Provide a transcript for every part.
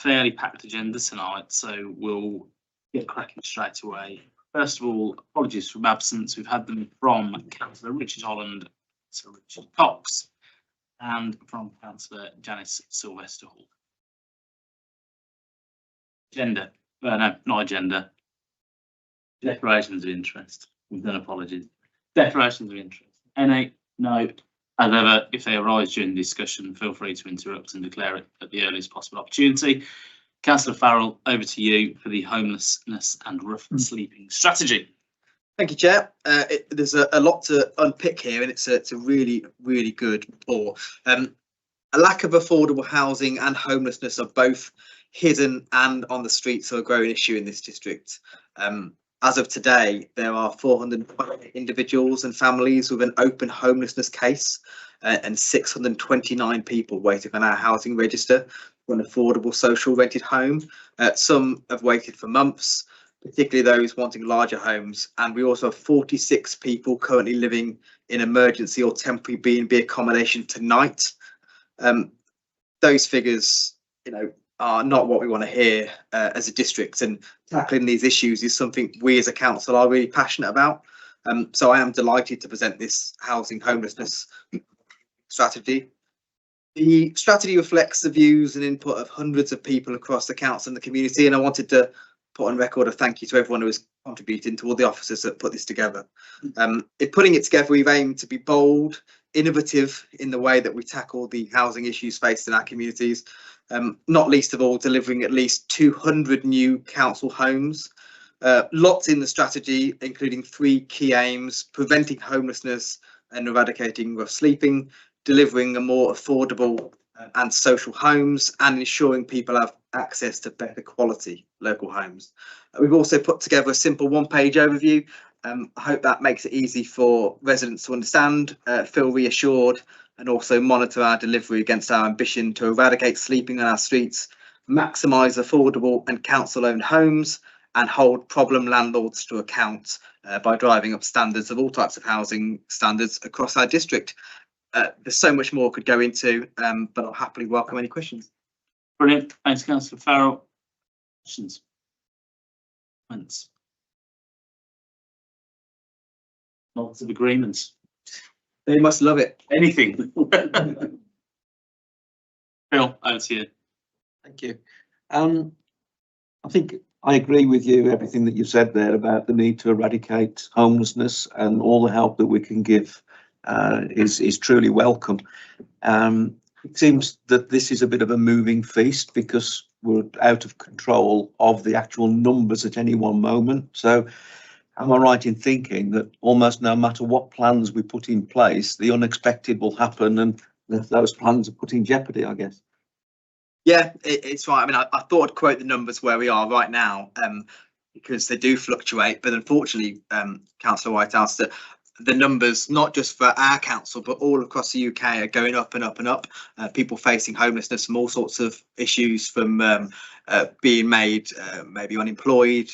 fairly packed agenda tonight, so we'll get cracking straight away. First of all, apologies from absence. We've had them from Councillor Richard Holland, Sir Richard Cox, and from Councillor Janice Sylvester Hall. Agenda. No, not agenda. Declarations of interest. We've done apologies. Declarations of interest. Any? No. As ever, if they arise during the discussion, feel free to interrupt and declare it at the earliest possible opportunity. Councillor Farrell, over to you for the homelessness and rough sleeping strategy. Thank you, Chair. There's a lot to unpick here, and it's a really, really good report. A lack of affordable housing and homelessness are both hidden and on the streets are a growing issue in this district. As of today, there are 420 individuals and families with an open homelessness case and 629 people waiting on our housing register for an affordable social rented home. Some have waited for months, particularly those wanting larger homes. And we also have 46 people currently living in emergency or temporary B&B accommodation tonight. Those figures, are not what we want to hear as a district, and tackling these issues is something we as a council are really passionate about. So I am delighted to present this housing homelessness strategy. The strategy reflects the views and input of hundreds of people across the council and the community, and I wanted to put on record a thank you to everyone who has contributed, to all the officers that put this together. In putting it together, we've aimed to be bold, innovative in the way that we tackle the housing issues faced in our communities, not least of all delivering at least 200 new council homes. Lots in the strategy, including 3 key aims: preventing homelessness and eradicating rough sleeping, delivering a more affordable and social homes, and ensuring people have access to better quality local homes. We've also put together a simple one-page overview. I hope that makes it easy for residents to understand, feel reassured, and also monitor our delivery against our ambition to eradicate sleeping on our streets, maximise affordable and council-owned homes, and hold problem landlords to account by driving up standards of all types of housing standards across our district. There's so much more could go into, but I'll happily welcome any questions. Brilliant. Thanks, Councillor Farrell. Questions? Comments? Lots of agreements. They must love it. Anything. Phil, over to you. Thank you. I think I agree with you, everything that you said there about the need to eradicate homelessness, and all the help that we can give is truly welcome. It seems that this is a bit of a moving feast because we're out of control of the actual numbers at any one moment. So am I right in thinking that almost no matter what plans we put in place, the unexpected will happen and those plans are put in jeopardy, I guess? Yeah, it's right. I mean, I thought I'd quote the numbers where we are right now, because they do fluctuate. But unfortunately, Councillor Whitehouse, that the numbers, not just for our council, but all across the UK, are going up and up and up. People facing homelessness from all sorts of issues, from being made maybe unemployed,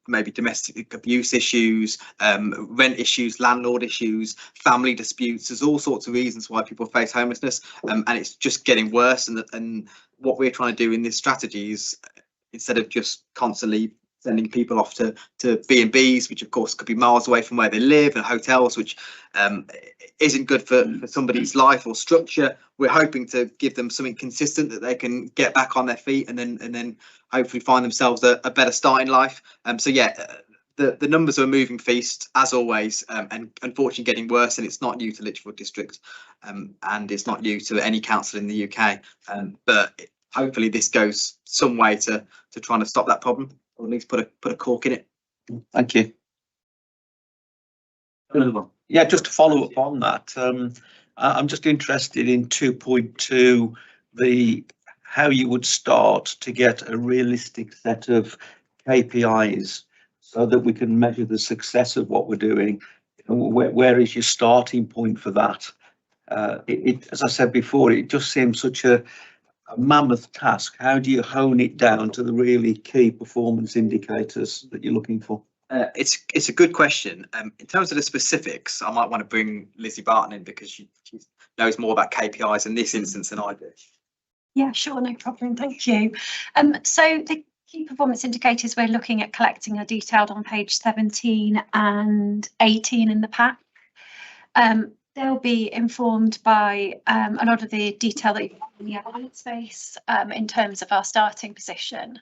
maybe domestic abuse issues, rent issues, landlord issues, family disputes. There's all sorts of reasons why people face homelessness, and it's just getting worse. And what we're trying to do in this strategy is, instead of just constantly sending people off to B&Bs, which of course could be miles away from where they live, and hotels, which isn't good for somebody's life or structure, we're hoping to give them something consistent that they can get back on their feet and then hopefully find themselves a better start in life. So yeah, the numbers are a moving feast as always, and unfortunately getting worse, and it's not new to Lichfield District, and it's not new to any council in the UK, but hopefully this goes some way to trying to stop that problem, or at least put a cork in it. Thank you. Yeah, just to follow up on that, I'm just interested in 2.2, how you would start to get a realistic set of KPIs so that we can measure the success of what we're doing. Where is your starting point for that? As I said before, it just seems such a mammoth task. How do you hone it down to the really key performance indicators that you're looking for? It's a good question. In terms of the specifics, I might want to bring Lizzie Barton in, because she knows more about KPIs in this instance than I do. Yeah, sure, no problem. Thank you. So the key performance indicators we're looking at collecting are detailed on page 17 and 18 in the pack. They'll be informed by a lot of the detail that you have in the evidence base in terms of our starting position.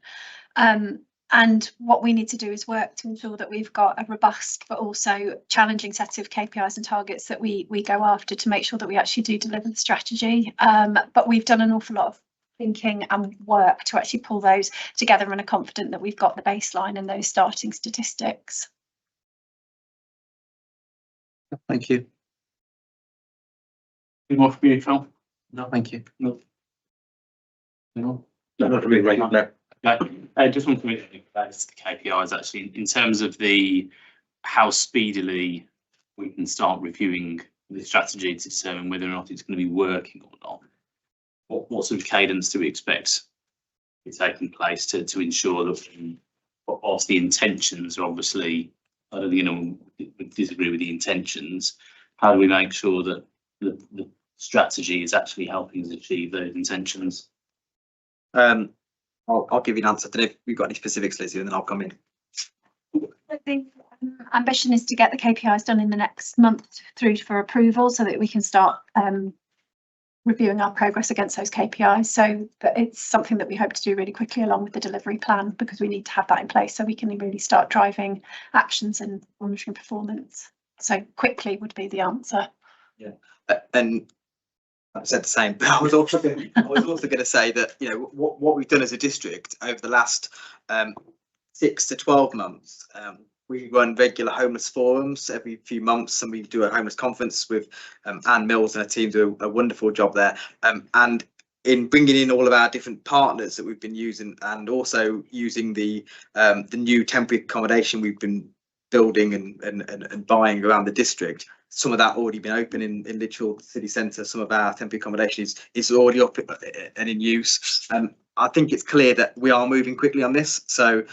And what we need to do is work to ensure that we've got a robust but also challenging set of KPIs and targets that we go after to make sure that we actually do deliver the strategy. But we've done an awful lot of thinking and work to actually pull those together and are confident that we've got the baseline and those starting statistics. Thank you. Any more from you, Phil? No, thank you. No. No, not really right now. Okay. I just want to mention that to the KPIs actually in terms of how speedily we can start reviewing the strategy to determine whether or not it's going to be working or not. What sort of cadence do we expect to be taking place to ensure that whilst the intentions are obviously, I don't think would disagree with the intentions, how do we make sure that the strategy is actually helping us achieve those intentions? I'll give you an answer. I don't know if you've got any specifics, Lizzie, and then I'll come in. The ambition is to get the KPIs done in the next month through for approval so that we can start reviewing our progress against those KPIs. So that it's something that we hope to do really quickly along with the delivery plan, because we need to have that in place so we can really start driving actions and monitoring performance. So quickly would be the answer. Yeah, and I said the same, but I was also going to say that, you know, what we've done as a district over the last 6 to 12 months, we run regular homeless forums every few months, and we do a homeless conference with Anne Mills and her team do a wonderful job there. And in bringing in all of our different partners that we've been using, and also using the new temporary accommodation we've been building and buying around the district. Some of that already been open in Lichfield city centre. Some of our temporary accommodation is already up and in use. I think it's clear that we are moving quickly on this. So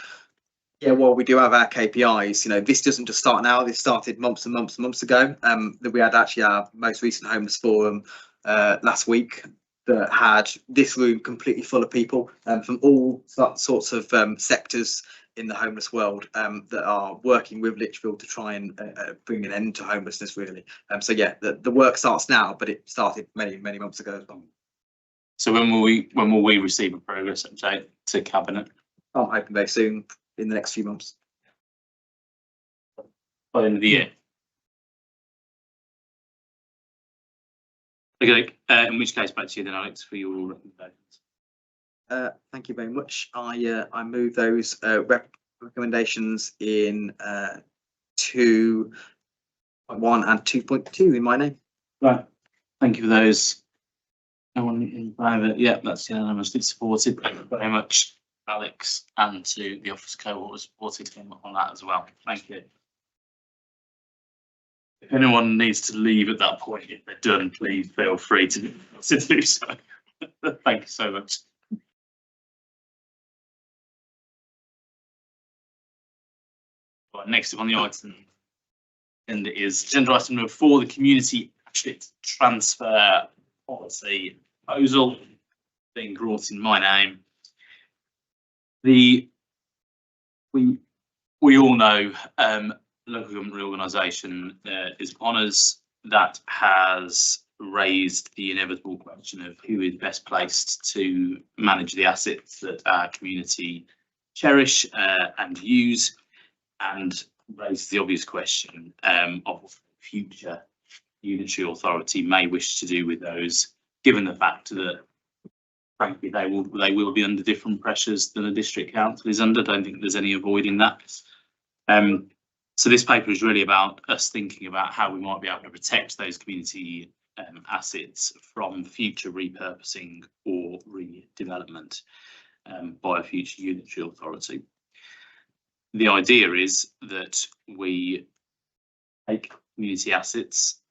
yeah, while we do have our KPIs, you know, this doesn't just start now. This started months and months and months ago. That we had actually our most recent homeless forum last week that had this room completely full of people from all sorts of sectors in the homeless world that are working with Lichfield to try and bring an end to homelessness, really. So yeah, the work starts now, but it started many months ago as well. So when will we receive a progress update to cabinet? I'm hoping very soon, in the next few months. By the end of the year. Okay, in which case back to you then, Alex, for your recommendations. Thank you very much. I move those recommendations in 2.1 and 2.2 in my name. Right, thank you for those. No one in favour? Yeah, that's unanimously supported. Thank you very much, Alex, and to the office cohort who supported him on that as well. Thank you. If anyone needs to leave at that point, if they're done, please feel free to do so. Thank you so much. Right, next up on the item, and it is agenda item number 4, the community asset transfer policy proposal being brought in my name. We all know local government reorganisation is upon us. That has raised the inevitable question of who is best placed to manage the assets that our community cherish and use, and raises the obvious question of what future unitary authority may wish to do with those, given the fact that frankly they will be under different pressures than a district council is under. I don't think there's any avoiding that. So this paper is really about us thinking about how we might be able to protect those community assets from future repurposing or redevelopment by a future unitary authority. The idea is that we take community assets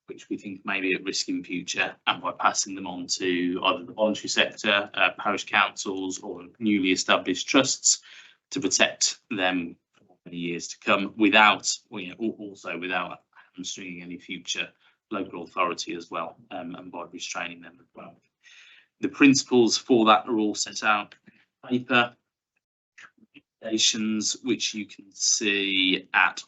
which we think may be at risk in future, and by passing them on to either the voluntary sector, parish councils, or newly established trusts to protect them for many years to come, without hamstringing any future local authority as well, and by restraining them as well. The principles for that are all set out in paper. Recommendations, which you can see at,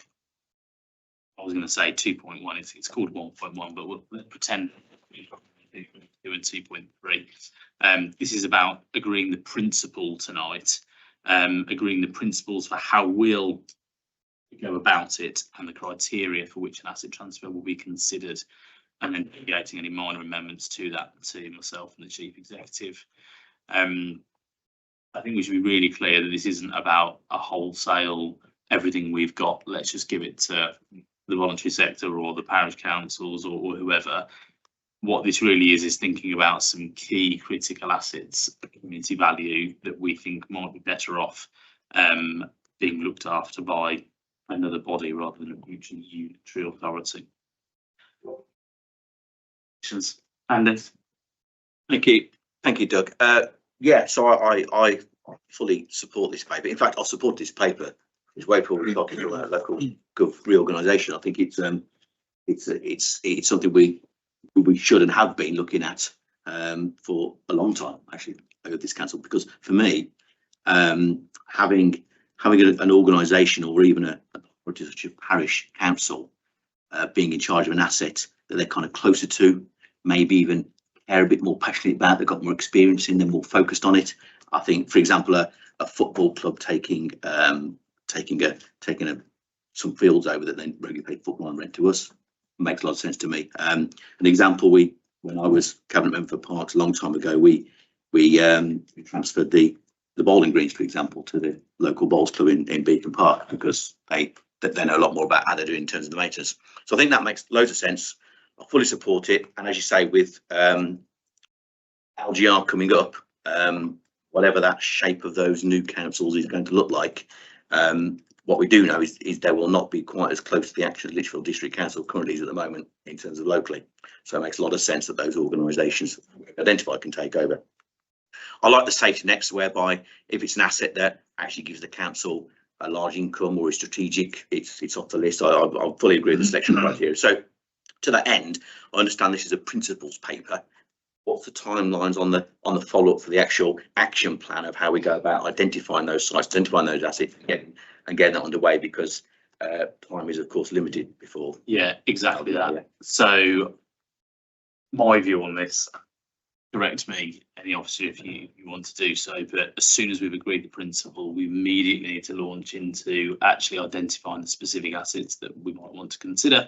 I was going to say 2.1, it's called 1.1, but we'll pretend 2 and 2.3. This is about agreeing the principle tonight, agreeing the principles for how we'll go about it and the criteria for which an asset transfer will be considered, and then delegating any minor amendments to that to myself and the chief executive. I think we should be really clear that this isn't about a wholesale, everything we've got, let's just give it to the voluntary sector or the parish councils or whoever. What this really is thinking about some key critical assets, community value, that we think might be better off being looked after by another body rather than a unitary authority. And Thank you, Doug. Yeah, so I fully support this paper. In fact, I support this paper. It's way forward talking about local gov reorganisation. I think it's something we should and have been looking at for a long time, actually, at this council. Because for me, having an organisation or even a parish council being in charge of an asset that they're kind of closer to, maybe even care a bit more passionate about, they've got more experience in, they're more focused on it. I think, for example, a football club taking some fields over that then regularly pay football and rent to us makes a lot of sense to me. An example, when I was cabinet member for Parks a long time ago, we transferred the bowling greens, for example, to the local bowls club in Beacon Park, because they know a lot more about how they're doing in terms of the maintenance. So I think that makes loads of sense. I fully support it. And as you say, with LGR coming up, whatever that shape of those new councils is going to look like, what we do know is they will not be quite as close to the actual Lichfield District Council currently is at the moment in terms of locally. So it makes a lot of sense that those organisations identified can take over. I like the safety nets, whereby if it's an asset that actually gives the council a large income or is strategic, it's off the list. I fully agree with the selection criteria. So to that end, I understand this is a principles paper. What's the timelines on the follow-up for the actual action plan of how we go about identifying those sites, identifying those assets, and getting that underway, because time is of course limited before. yeah, exactly that. Yeah. So my view on this, correct me, any officer, if you want to do so, but as soon as we've agreed the principle, we immediately need to launch into actually identifying the specific assets that we might want to consider.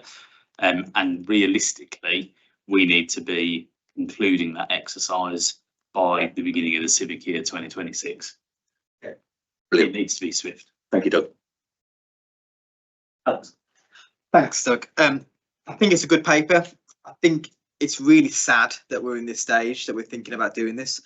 And realistically, we need to be concluding that exercise by the beginning of the civic year 2026. Okay. It needs to be swift. Thank you, Doug. Thanks, Doug. I think it's a good paper. I think it's really sad that we're in this stage, that we're thinking about doing this.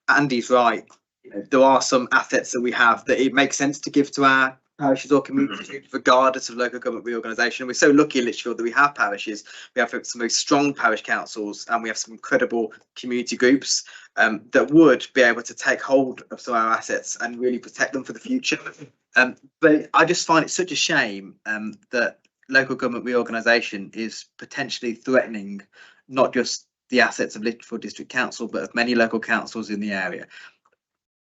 Andy's right. You know, there are some assets that we have that it makes sense to give to our parishes or communities, regardless of local government reorganisation. We're so lucky in Lichfield that we have parishes. We have some very strong parish councils, and we have some incredible community groups that would be able to take hold of some of our assets and really protect them for the future. But I just find it such a shame that local government reorganisation is potentially threatening not just the assets of Lichfield District Council, but of many local councils in the area.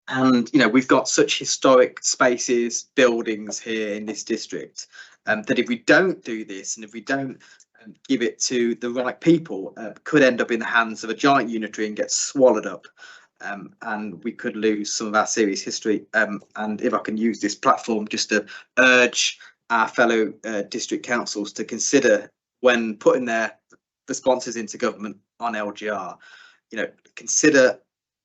And, you know, we've got such historic spaces, buildings here in this district, that if we don't do this, and if we don't give it to the right people, could end up in the hands of a giant unitary and get swallowed up. And we could lose some of our serious history. And if I can use this platform just to urge our fellow district councils to consider, when putting their responses into government on LGR, you know, consider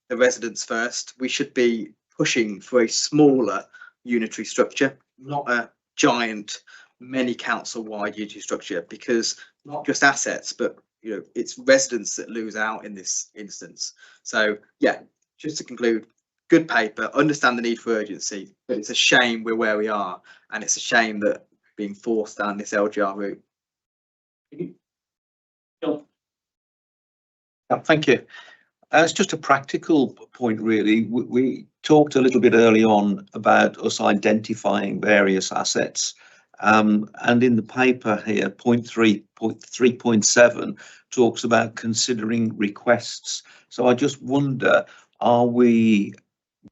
the residents first. We should be pushing for a smaller unitary structure, not a giant, many council-wide unitary structure, because not just assets, but you know, it's residents that lose out in this instance. So yeah, just to conclude, good paper, understand the need for urgency, but it's a shame we're where we are, and it's a shame that we're being forced down this LGR route. Thank you. It's just a practical point, really. We talked a little bit early on about us identifying various assets And in the paper here, point 3.7 talks about considering requests. So I just wonder, are we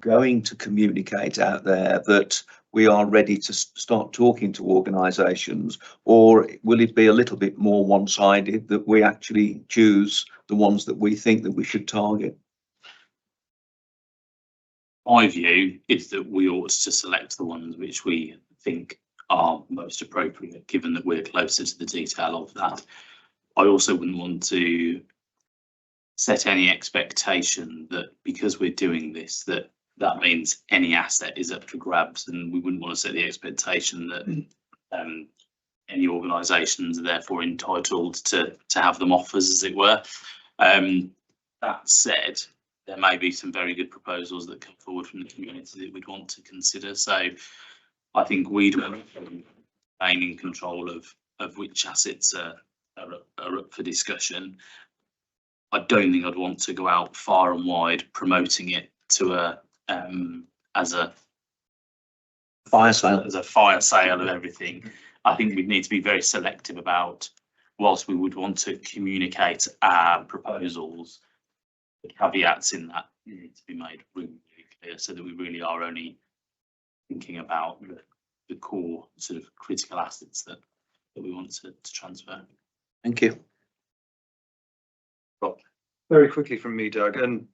going to communicate out there that we are ready to start talking to organisations, or will it be a little bit more one-sided, that we actually choose the ones that we think that we should target? My view is that we ought to select the ones which we think are most appropriate, given that we're closer to the detail of that. I also wouldn't want to set any expectation that because we're doing this, that means any asset is up for grabs, and we wouldn't want to set the expectation that any organisations are therefore entitled to have them offers, as it were. That said, there may be some very good proposals that come forward from the community that we'd want to consider. So I think we'd want to remain in control of which assets are up for discussion. I don't think I'd want to go out far and wide promoting it to as a Fire sale. As a fire sale of everything. I think we'd need to be very selective about, whilst we would want to communicate our proposals, the caveats in that need to be made really clear, so that we really are only thinking about the core sort of critical assets that we want to transfer. Thank you. Very quickly from me, Doug, and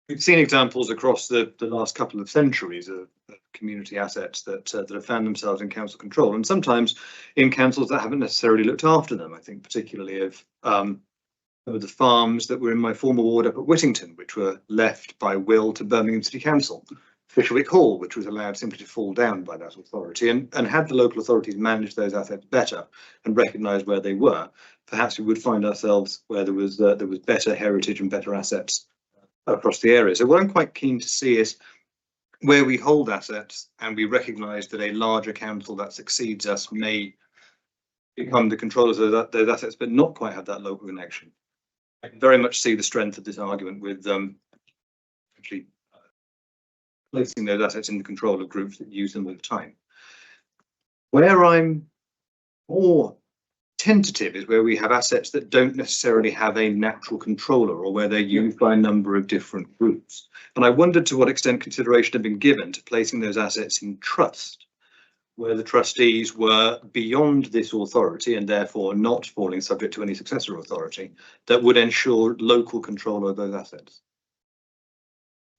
we've seen examples across the last couple of centuries of community assets that have found themselves in council control, and sometimes in councils that haven't necessarily looked after them. I think particularly of the farms that were in my former ward up at Whittington, which were left by will to Birmingham City Council. Fisherwick Hall, which was allowed simply to fall down by that authority, and had the local authorities managed those assets better and recognised where they were, perhaps we would find ourselves where there was better heritage and better assets across the area. So what I'm quite keen to see is where we hold assets and we recognise that a larger council that succeeds us may become the controllers of those assets, but not quite have that local connection. I can very much see the strength of this argument with actually placing those assets in the control of groups that use them all the time. Where I'm more tentative is where we have assets that don't necessarily have a natural controller, or where they're used by a number of different groups. And I wondered to what extent consideration had been given to placing those assets in trust, where the trustees were beyond this authority and therefore not falling subject to any successor authority, that would ensure local control of those assets.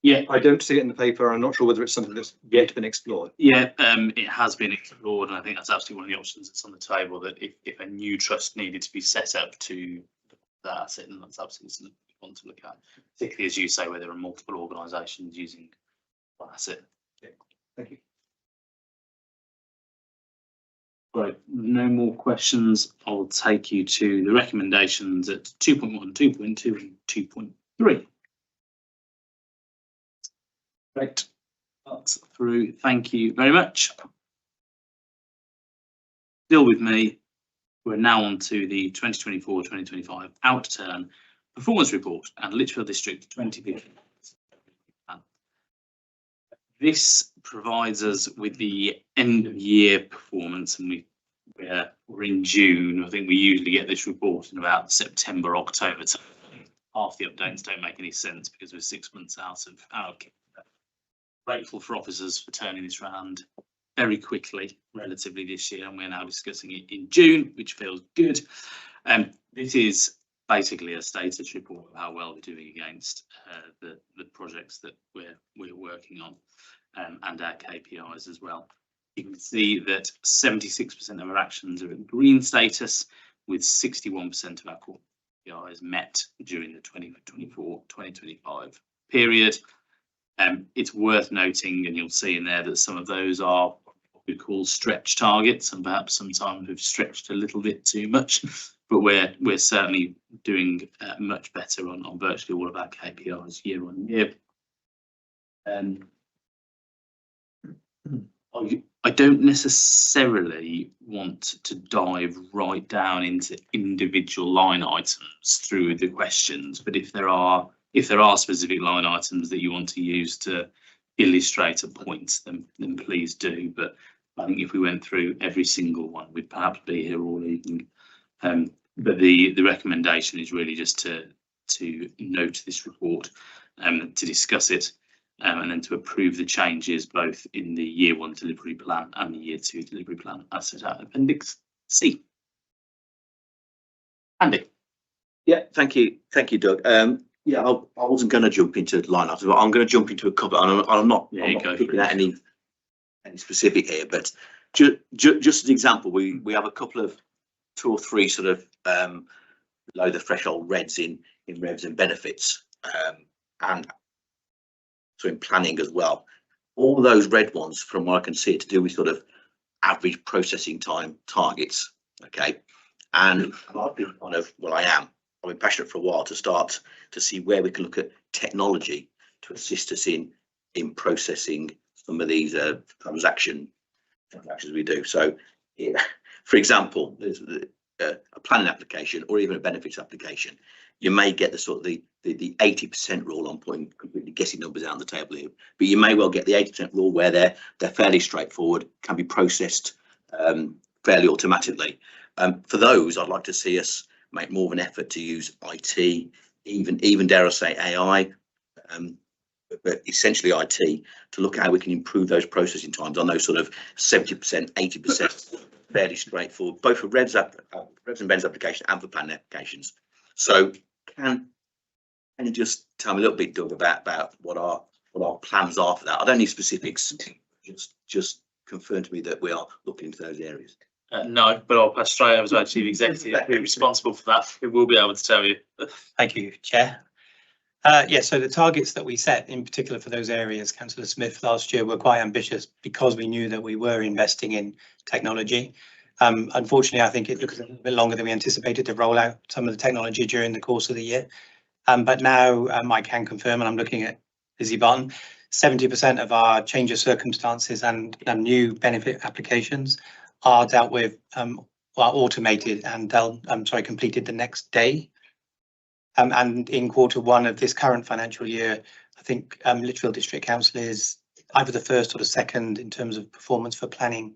Yeah, I don't see it in the paper. I'm not sure whether it's something that's yet been explored. yeah, it has been explored, and I think that's absolutely one of the options that's on the table. That if a new trust needed to be set up to that asset, then that's absolutely something we want to look at. Particularly as you say, where there are multiple organisations using that asset. Yeah. Thank you. Right, no more questions. I'll take you to the recommendations at 2.1, 2.2, and 2.3. Right, that's through. Thank you very much. Still with me. We're now on to the 2024-2025 outturn performance report and Lichfield District 2050. This provides us with the end of year performance, and we're in June. I think we usually get this report in about September, October. So half the updates don't make any sense because we're 6 months out of our. Grateful for officers for turning this round very quickly, relatively this year, and we're now discussing it in June, which feels good. This is basically a status report of how well we're doing against the projects that we're working on, and our KPIs as well. You can see that 76% of our actions are in green status, with 61% of our core KPIs met during the 2024-2025 period. It's worth noting, and you'll see in there, that some of those are what we call stretch targets, and perhaps sometimes we've stretched a little bit too much, but we're certainly doing much better on virtually all of our KPIs year on year. I don't necessarily want to dive right down into individual line items through the questions, but if there are specific line items that you want to use to illustrate a point, then please do. But I think if we went through every single one, we'd perhaps be here all evening. But the recommendation is really just to note this report, to discuss it, and then to approve the changes both in the year 1 delivery plan and the year 2 delivery plan as set out in Appendix C. Andy. Yeah, thank you, Doug. Yeah, I wasn't going to jump into line items, but I'm going to jump into a couple. And I'm not picking out any specific here, but just as an example, we have a couple of 2 or 3 sort of below the threshold reds in revs and benefits, and so in planning as well. All those red ones, from what I can see, to do with sort of average processing time targets. Okay, and I've been kind of, well, I've been passionate for a while to start to see where we can look at technology to assist us in processing some of these transactions we do. So, for example, there's a planning application or even a benefits application. You may get the sort of the 80% rule. I'm putting completely guessing numbers out on the table here, but you may well get the 80% rule where they're fairly straightforward, can be processed fairly automatically. For those, I'd like to see us make more of an effort to use IT, even dare I say AI, but essentially IT, to look at how we can improve those processing times on those sort of 70%, 80%, fairly straightforward, both for revs and bens application and for planning applications. So can you just tell me a little bit, Doug, about what our plans are for that? I don't need specifics, just confirm to me that we are looking into those areas. No, but I'll pass straight over to our Chief Executive, who's responsible for that, who will be able to tell you. Thank you, Chair. Yeah, so the targets that we set, in particular for those areas, Councillor Smith, last year were quite ambitious because we knew that we were investing in technology. Unfortunately, I think it took us a little bit longer than we anticipated to roll out some of the technology during the course of the year. But now I can confirm, and I'm looking at Lizzie Barton, 70% of our change of circumstances and new benefit applications are dealt with, are automated and completed the next day. And in Q1 of this current financial year, I think Lichfield District Council is either the first or the second in terms of performance for planning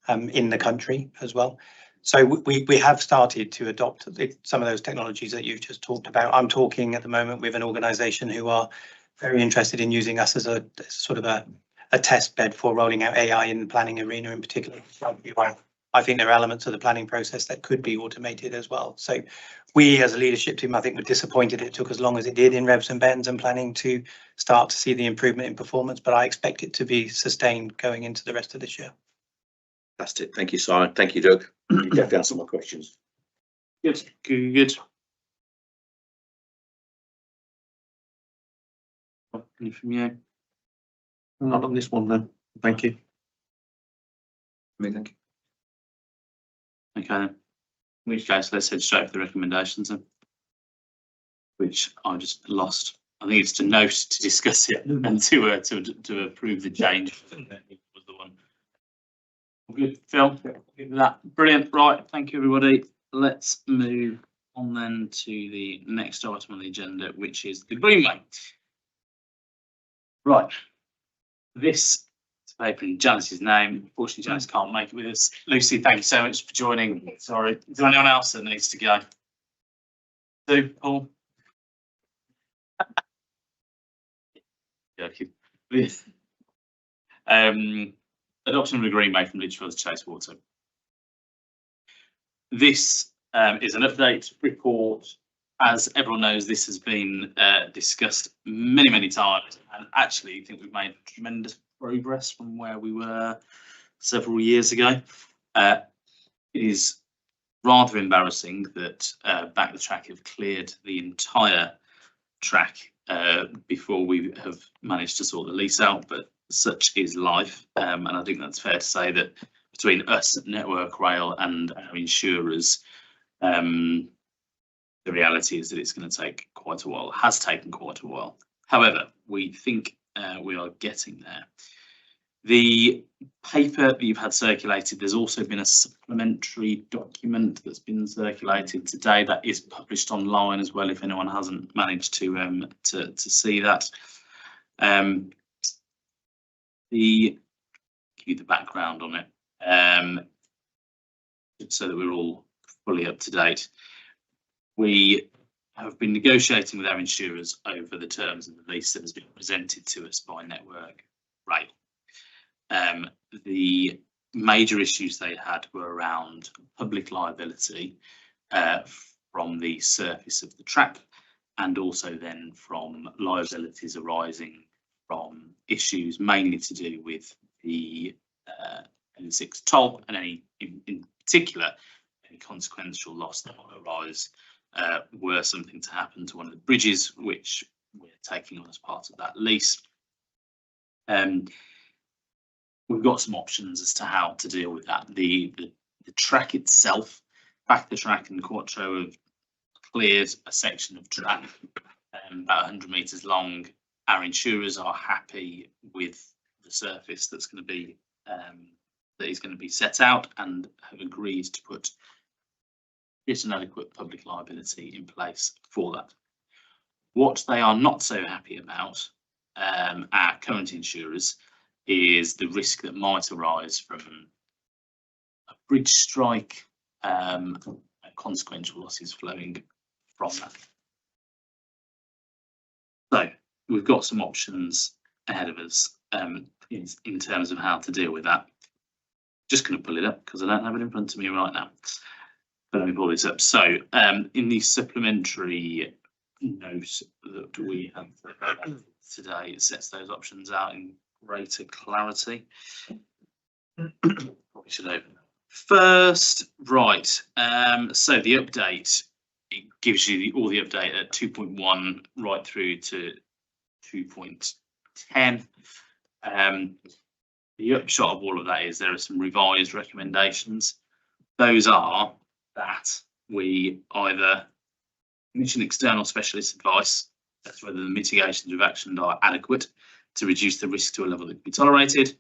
in the country as well. So we have started to adopt some of those technologies that you've just talked about. I'm talking at the moment with an organisation who are very interested in using us as a sort of a test bed for rolling out AI in the planning arena in particular. I think there are elements of the planning process that could be automated as well. So we as a leadership team, I think, were disappointed it took as long as it did in revs and bens and planning to start to see the improvement in performance, but I expect it to be sustained going into the rest of this year. Fantastic. Thank you, Simon. Thank you, Doug. You definitely answered my questions. Good. Any from you? Not on this one then. Thank you. Me, thank you. Okay, then. In which case, let's head straight for the recommendations then, which I just lost. I think it's to note, to discuss it, and to approve the change. Was the one. Good, Phil. Give that. Brilliant. Right. Thank you, everybody. Let's move on then to the next item on the agenda, which is the Greenway. Right. This paper in Janice's name. Unfortunately, Janice can't make it with us. Lucy, thank you so much for joining. Sorry. Is there anyone else that needs to go? Sue, Paul? Joking. Adoption of a Greenway from Lichfield to Chasewater. This is an update report. As everyone knows, this has been discussed many times, and actually I think we've made tremendous progress from where we were several years ago. It is rather embarrassing that Back the Track have cleared the entire track before we have managed to sort the lease out, but such is life, and I think that's fair to say that between us, Network Rail, and our insurers, the reality is that it's going to take quite a while, has taken quite a while. However, we think we are getting there. The paper that you've had circulated, there's also been a supplementary document that's been circulated today that is published online as well, if anyone hasn't managed to see that. Give you the background on it. so that we're all fully up to date. We have been negotiating with our insurers over the terms of the lease that has been presented to us by Network Rail. The major issues they had were around public liability from the surface of the track, and also then from liabilities arising from issues mainly to do with the N6 toll, and any, in particular, any consequential loss that might arise were something to happen to one of the bridges, which we're taking on as part of that lease. We've got some options as to how to deal with that. The track itself, Back the Track and Quattro have cleared a section of track about 100 metres long. Our insurers are happy with the surface that's going to be that is going to be set out, and have agreed to put an adequate public liability in place for that. What they are not so happy about, our current insurers, is the risk that might arise from a bridge strike, consequential losses flowing from that. So we've got some options ahead of us in terms of how to deal with that. Just going to pull it up because I don't have it in front of me right now. But let me pull this up. So in the supplementary note that we have today, it sets those options out in greater clarity. Probably should open it first. Right. So the update, it gives you all the update at 2.1 right through to 2.10. The upshot of all of that is there are some revised recommendations. Those are that we either commission external specialist advice as to whether the mitigations we've actioned are adequate to reduce the risk to a level that can be tolerated,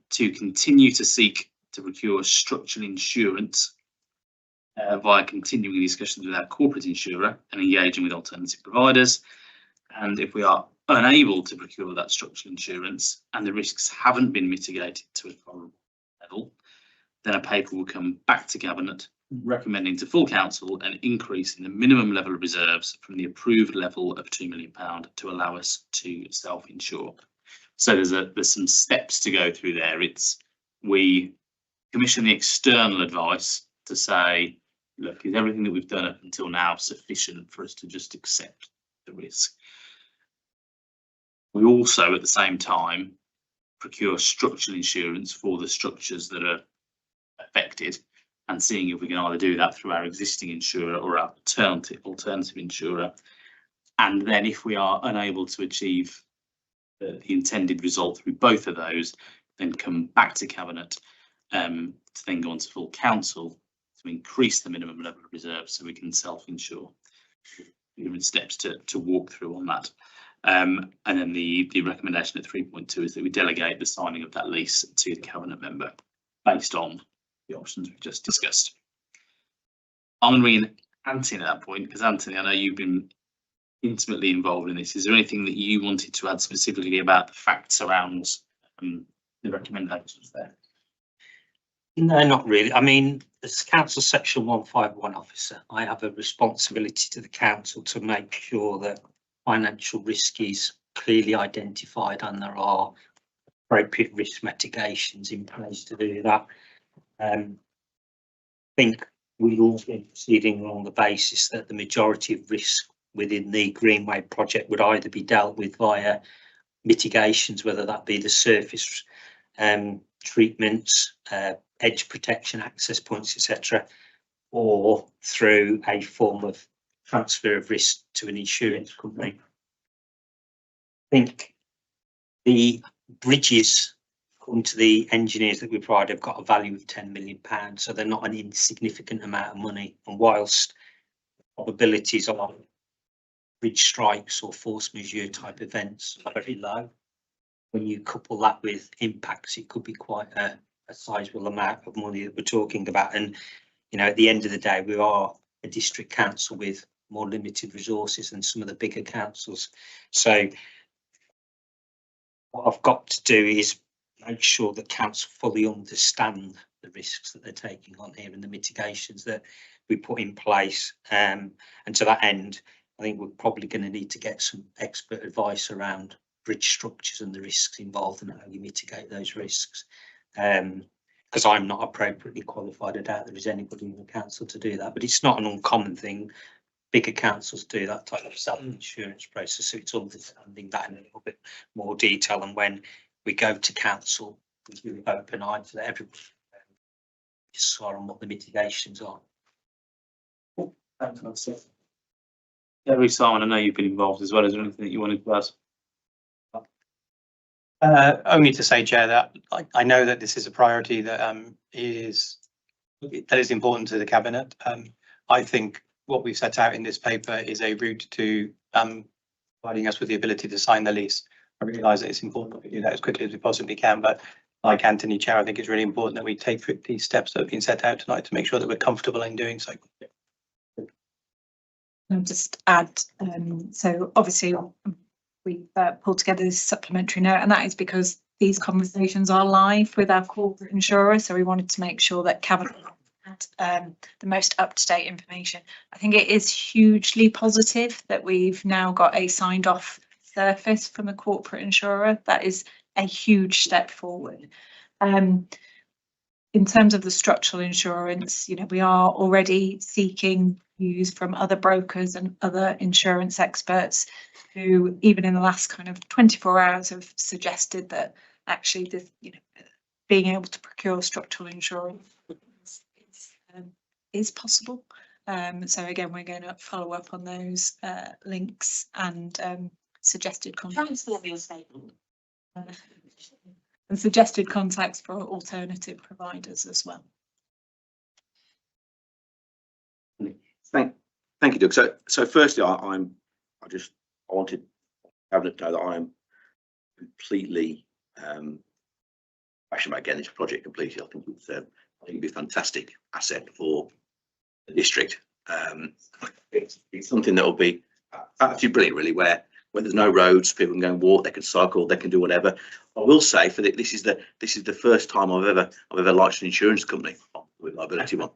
to continue to seek to procure structural insurance via continuing discussions with our corporate insurer and engaging with alternative providers. And if we are unable to procure that structural insurance and the risks haven't been mitigated to a tolerable level, then a paper will come back to Cabinet recommending to full council an increase in the minimum level of reserves from the approved level of £2 million to allow us to self-insure. So there's some steps to go through there. We commission the external advice to say, look, is everything that we've done up until now sufficient for us to just accept the risk? We also, at the same time, procure structural insurance for the structures that are affected, and seeing if we can either do that through our existing insurer or our alternative insurer. And then if we are unable to achieve the intended result through both of those, then come back to Cabinet to then go on to full council to increase the minimum level of reserve so we can self-insure. Different steps to walk through on that. And then the recommendation at 3.2 is that we delegate the signing of that lease to the Cabinet member based on the options we've just discussed. I'm going to bring in Anthony at that point, because Anthony, I know you've been intimately involved in this. Is there anything that you wanted to add specifically about the facts around the recommendations there? No, not really. I mean, as Council Section 151 officer, I have a responsibility to the council to make sure that financial risk is clearly identified and there are appropriate risk mitigations in place to do that. I think we've all been proceeding on the basis that the majority of risk within the Greenway project would either be dealt with via mitigations, whether that be the surface treatments, edge protection, access points, etc., or through a form of transfer of risk to an insurance company. I think the bridges, according to the engineers that we provide, have got a value of £10 million, so they're not an insignificant amount of money. And whilst probabilities of bridge strikes or force majeure type events are very low, when you couple that with impacts, it could be quite a sizable amount of money that we're talking about. And, you know, at the end of the day, we are a district council with more limited resources than some of the bigger councils. So what I've got to do is make sure that council fully understand the risks that they're taking on here and the mitigations that we put in place. And to that end, I think we're probably going to need to get some expert advice around bridge structures and the risks involved and how you mitigate those risks. Because I'm not appropriately qualified. I doubt there is anybody in the council to do that, but it's not an uncommon thing. Bigger councils do that type of self-insurance process, so it's understanding that in a little bit more detail. And when we go to council, we do open eyed so that everybody is sure on what the mitigations are. Fantastic. Gary, Simon, I know you've been involved as well. Is there anything that you wanted to ask? Only to say, Chair, that I know that this is a priority that is important to the cabinet. I think what we've set out in this paper is a route to providing us with the ability to sign the lease. I realise that it's important that we do that as quickly as we possibly can, but like Anthony, Chair, I think it's really important that we take these steps that have been set out tonight to make sure that we're comfortable in doing so. I'll just add, so obviously we've pulled together this supplementary note, and that is because these conversations are live with our corporate insurer, so we wanted to make sure that Cabinet had the most up-to-date information. I think it is hugely positive that we've now got a signed off surface from the corporate insurer. That is a huge step forward. In terms of the structural insurance, you know, we are already seeking views from other brokers and other insurance experts who, even in the last kind of 24 hours, have suggested that actually this, you know, being able to procure structural insurance is possible. So again, we're going to follow up on those links and suggested contacts. And suggested contacts for alternative providers as well. Thank you, Doug. So firstly, I wanted Cabinet to know that I am completely passionate about getting this project completed. I think it'd be a fantastic asset for the district. It's something that will be absolutely brilliant, really, where there's no roads, people can go and walk, they can cycle, they can do whatever. I will say this is the first time I've ever liked an insurance company with liability one,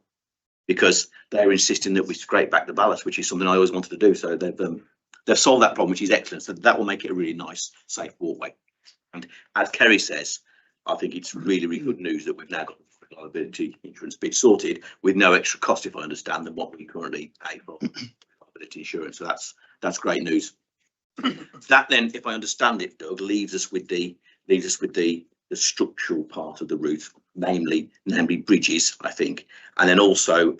because they're insisting that we scrape back the ballast, which is something I always wanted to do. So they've solved that problem, which is excellent. So that will make it a really nice, safe walkway. And as Kerry says, I think it's really, really good news that we've now got the liability insurance bit sorted with no extra cost, if I understand, than what we currently pay for liability insurance. So that's great news. That then, if I understand it, Doug, leaves us with the structural part of the route, namely bridges, I think, and then also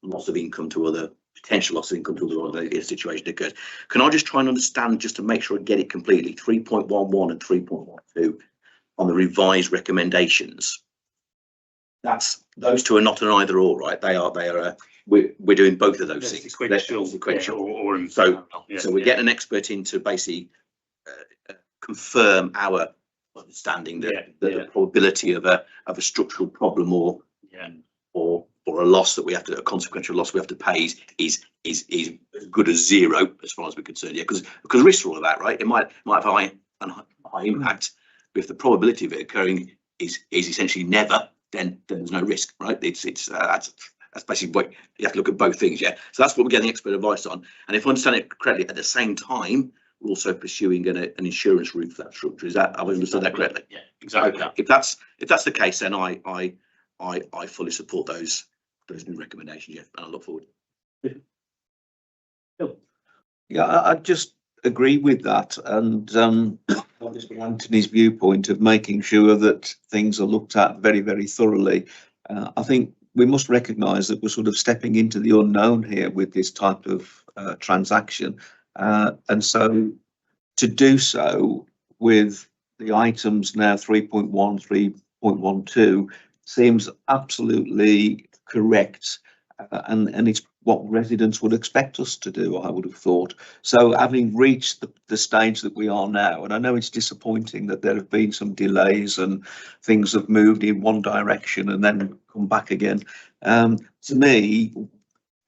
loss of income to other potential loss of income to other situation occurs. Can I just try and understand, just to make sure I get it completely, 3.11 and 3.12 on the revised recommendations? Those two are not an either or, right? They are. We're doing both of those things. Sequential. So we're getting an expert in to basically confirm our understanding that the probability of a structural problem or a loss that we have to, a consequential loss we have to pay is as good as zero as far as we're concerned. Yeah, because risks are all about, right? It might have high impact, but if the probability of it occurring is essentially never, then there's no risk, right? That's basically what you have to look at, both things. Yeah, so that's what we're getting expert advice on. And if I understand it correctly, at the same time, we're also pursuing an insurance route for that structure. Is that, have I understood that correctly? Yeah, exactly. Okay. If that's the case, then I fully support those new recommendations. Yeah, and I look forward. Yeah, I just agree with that, and obviously Anthony's viewpoint of making sure that things are looked at very, very thoroughly. I think we must recognise that we're sort of stepping into the unknown here with this type of transaction, and so to do so with the items now 3.1, 3.12 seems absolutely correct, and it's what residents would expect us to do, I would have thought. So having reached the stage that we are now, and I know it's disappointing that there have been some delays and things have moved in one direction and then come back again. To me,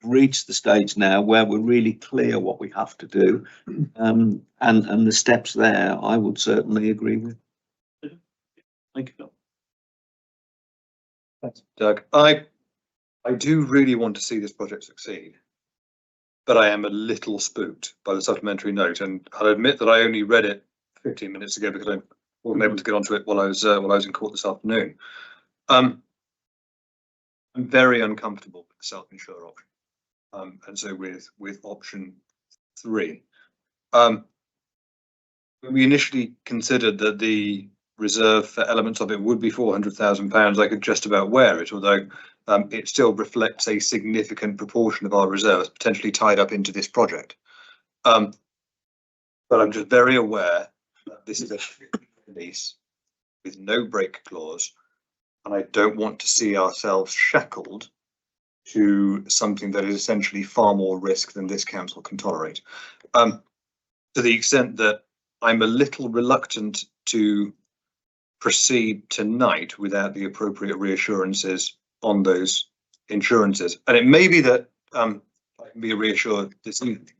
reached the stage now where we're really clear what we have to do, and the steps there I would certainly agree with. Thank you. Thanks, Doug. I do really want to see this project succeed, but I am a little spooked by the supplementary note, and I'll admit that I only read it 15 minutes ago because I wasn't able to get onto it while I was in court this afternoon. I'm very uncomfortable with the self-insure option, and so with option 3. We initially considered that the reserve for elements of it would be £400,000. I could just about wear it, although it still reflects a significant proportion of our reserves potentially tied up into this project. But I'm just very aware that this is a lease with no break clause, and I don't want to see ourselves shackled to something that is essentially far more risk than this council can tolerate. To the extent that I'm a little reluctant to proceed tonight without the appropriate reassurances on those insurances. And it may be that I can be reassured this evening,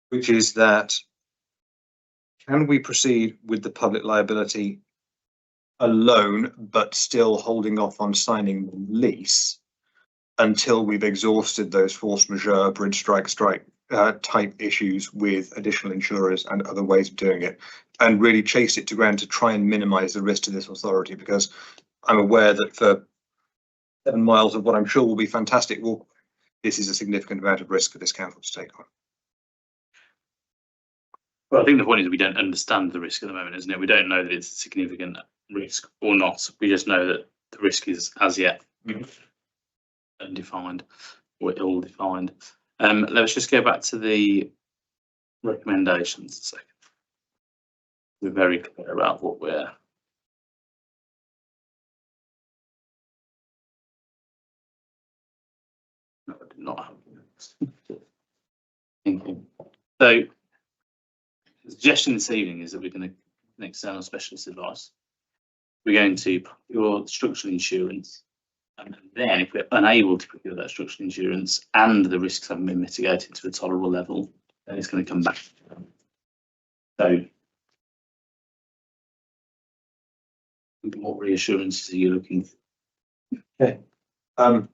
which is that can we proceed with the public liability alone, but still holding off on signing the lease until we've exhausted those force majeure, bridge strike type issues with additional insurers and other ways of doing it, and really chase it to ground to try and minimise the risk to this authority, because I'm aware that for 7 miles of what I'm sure will be fantastic walkway, this is a significant amount of risk for this council to take on. Well, I think the point is we don't understand the risk at the moment, isn't it? We don't know that it's a significant risk or not. We just know that the risk is as yet undefined or ill-defined. Let's just go back to the recommendations a second. We're very clear about what we're not thinking. So the suggestion this evening is that we're going to an external specialist advice. We're going to procure structural insurance, and then if we're unable to procure that structural insurance and the risks haven't been mitigated to a tolerable level, then it's going to come back. So what reassurances are you looking for? Okay. On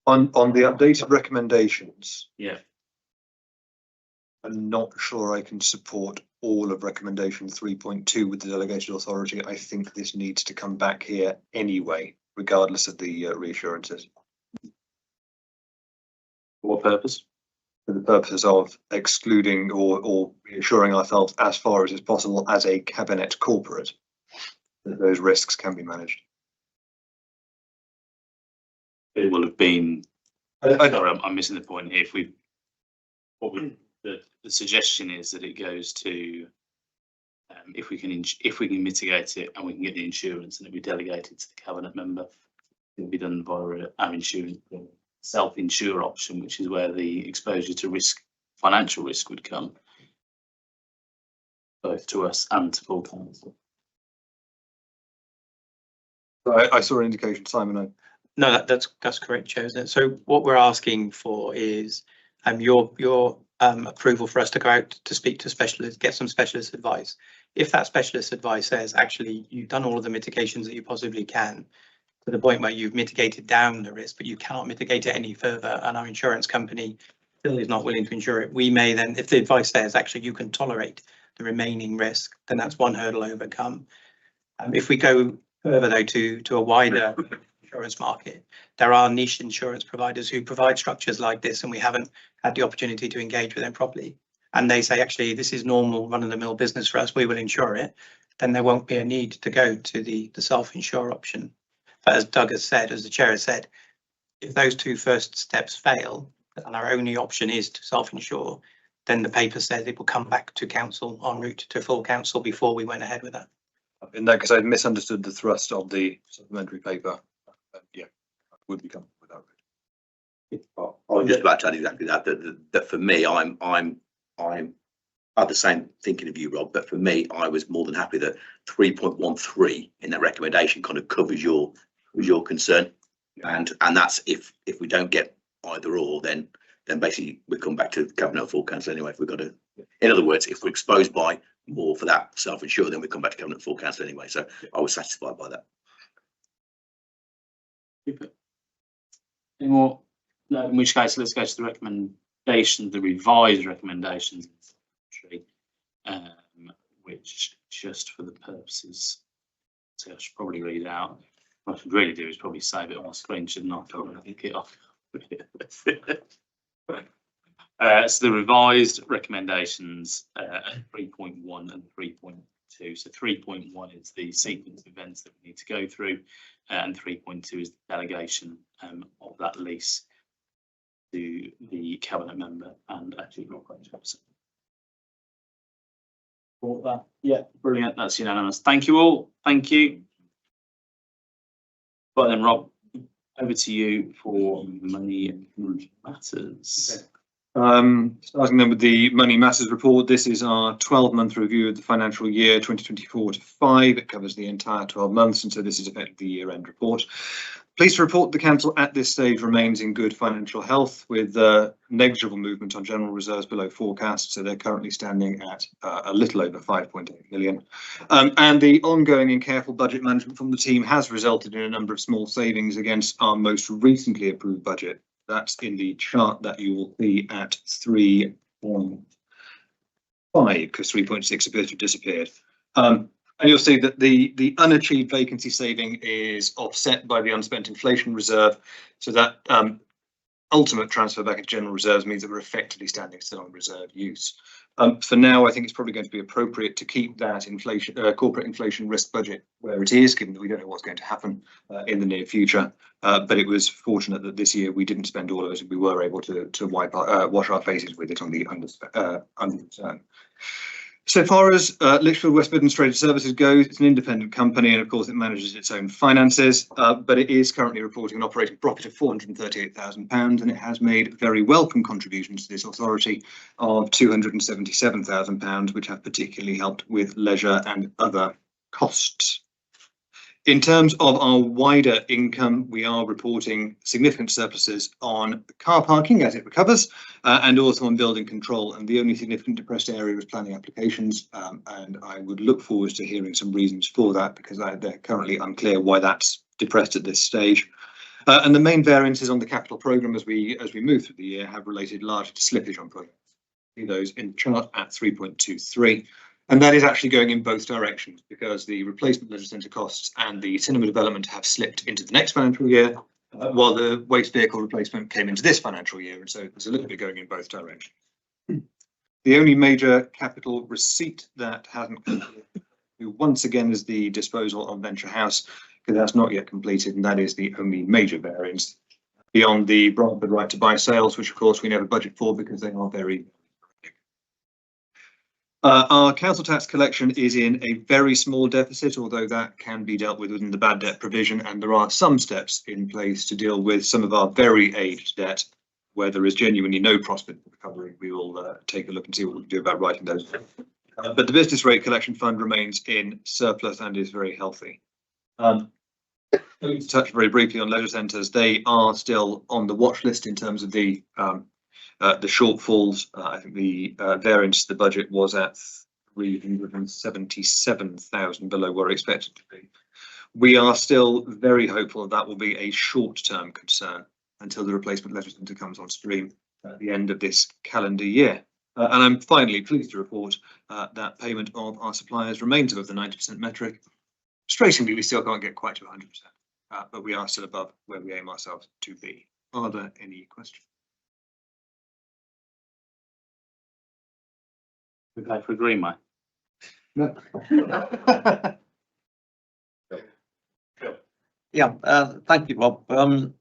the updated recommendations, Yeah. I'm not sure I can support all of recommendation 3.2 with the delegated authority. I think this needs to come back here anyway, regardless of the reassurances. For what purpose? For the purposes of excluding or reassuring ourselves as far as is possible as a cabinet corporate that those risks can be managed. It will have been. Sorry, I'm missing the point here. The suggestion is that it goes to if we can mitigate it and we can get the insurance, and it'll be delegated to the cabinet member. It'll be done by our insurance self-insure option, which is where the exposure to risk, financial risk, would come both to us and to full council. I saw an indication, Simon. No, that's correct, Chair, isn't it? So what we're asking for is your approval for us to go out to speak to specialists, get some specialist advice. If that specialist advice says, actually, you've done all of the mitigations that you possibly can, to the point where you've mitigated down the risk, but you cannot mitigate it any further, and our insurance company still is not willing to insure it, we may then, if the advice says, actually, you can tolerate the remaining risk, then that's one hurdle overcome. If we go further, though, to a wider insurance market, there are niche insurance providers who provide structures like this, and we haven't had the opportunity to engage with them properly. And they say, actually, this is normal run-of-the-mill business for us, we will insure it. Then there won't be a need to go to the self-insure option. But as Doug has said, as the chair has said, if those two first steps fail and our only option is to self-insure, then the paper says it will come back to council en route to full council before we went ahead with that. In that case, I misunderstood the thrust of the supplementary paper. Yeah, I would be comfortable with that. I was just about to add exactly that. That for me, I'm the same thinking of you, Rob. But for me, I was more than happy that 3.13 in that recommendation kind of covers your concern, and that's if we don't get either or, then basically we come back to cabinet or full council anyway. If we've got to, in other words, if we're exposed by more for that self-insure, then we come back to cabinet full council anyway. So I was satisfied by that. Any more? No, in which case, let's go to the recommendation, the revised recommendations, which just for the purposes, so I should probably read out. What I should really do is probably save it on my screen, shouldn't I? I think it off. So the revised recommendations 3.1 and 3.2. So 3.1 is the sequence of events that we need to go through, and 3.2 is the delegation of that lease to the cabinet member and actually not going to officer. For that, yeah, brilliant. That's unanimous. Thank you all. Thank you. But then, Rob, over to you for money matters. Starting then with the Money Matters report. This is our 12-month review of the financial year 2024 to 5. It covers the entire 12 months, and so this is effectively the year-end report. Pleased to report the council at this stage remains in good financial health, with negligible movement on general reserves below forecast, so they're currently standing at a little over 5.8 million. And the ongoing and careful budget management from the team has resulted in a number of small savings against our most recently approved budget. That's in the chart that you will see at 3.5, because 3.6 appears to have disappeared. And you'll see that the unachieved vacancy saving is offset by the unspent inflation reserve. So that ultimate transfer back into general reserves means that we're effectively standing still on reserve use. For now, I think it's probably going to be appropriate to keep that inflation corporate inflation risk budget where it is, given that we don't know what's going to happen in the near future. But it was fortunate that this year we didn't spend all of it, and we were able to wash our faces with it on the under. So far as Lichfield West Midlands Trade Services goes, it's an independent company, and of course it manages its own finances, but it is currently reporting an operating profit of £438,000, and it has made very welcome contributions to this authority of £277,000, which have particularly helped with leisure and other costs. In terms of our wider income, we are reporting significant surpluses on car parking as it recovers, and also on building control. And the only significant depressed area is planning applications. And I would look forward to hearing some reasons for that, because they're currently unclear why that's depressed at this stage. And the main variances on the capital programme as we move through the year have related largely to slippage on projects. See those in the chart at 3.23. And that is actually going in both directions, because the replacement leisure centre costs and the cinema development have slipped into the next financial year, while the waste vehicle replacement came into this financial year. And so there's a little bit going in both directions. The only major capital receipt that hasn't completed, once again, is the disposal of Venture House, because that's not yet completed, and that is the only major variance beyond the Bromford right to buy sales, which of course we never budget for because they are very our council tax collection is in a very small deficit, although that can be dealt with within the bad debt provision, and there are some steps in place to deal with some of our very aged debt where there is genuinely no prospect of recovery. We will take a look and see what we can do about writing those. But the business rate collection fund remains in surplus and is very healthy. To touch very briefly on leisure centres, they are still on the watch list in terms of the shortfalls. I think the variance to the budget was at 377,000 below where expected to be. We are still very hopeful that will be a short-term concern until the replacement leisure centre comes on stream at the end of this calendar year. And I'm finally pleased to report that payment of our suppliers remains above the 90% metric. Frustratingly, we still can't get quite to 100%, but we are still above where we aim ourselves to be. Are there any questions? We go for Greenway. No. Yeah, thank you, Rob.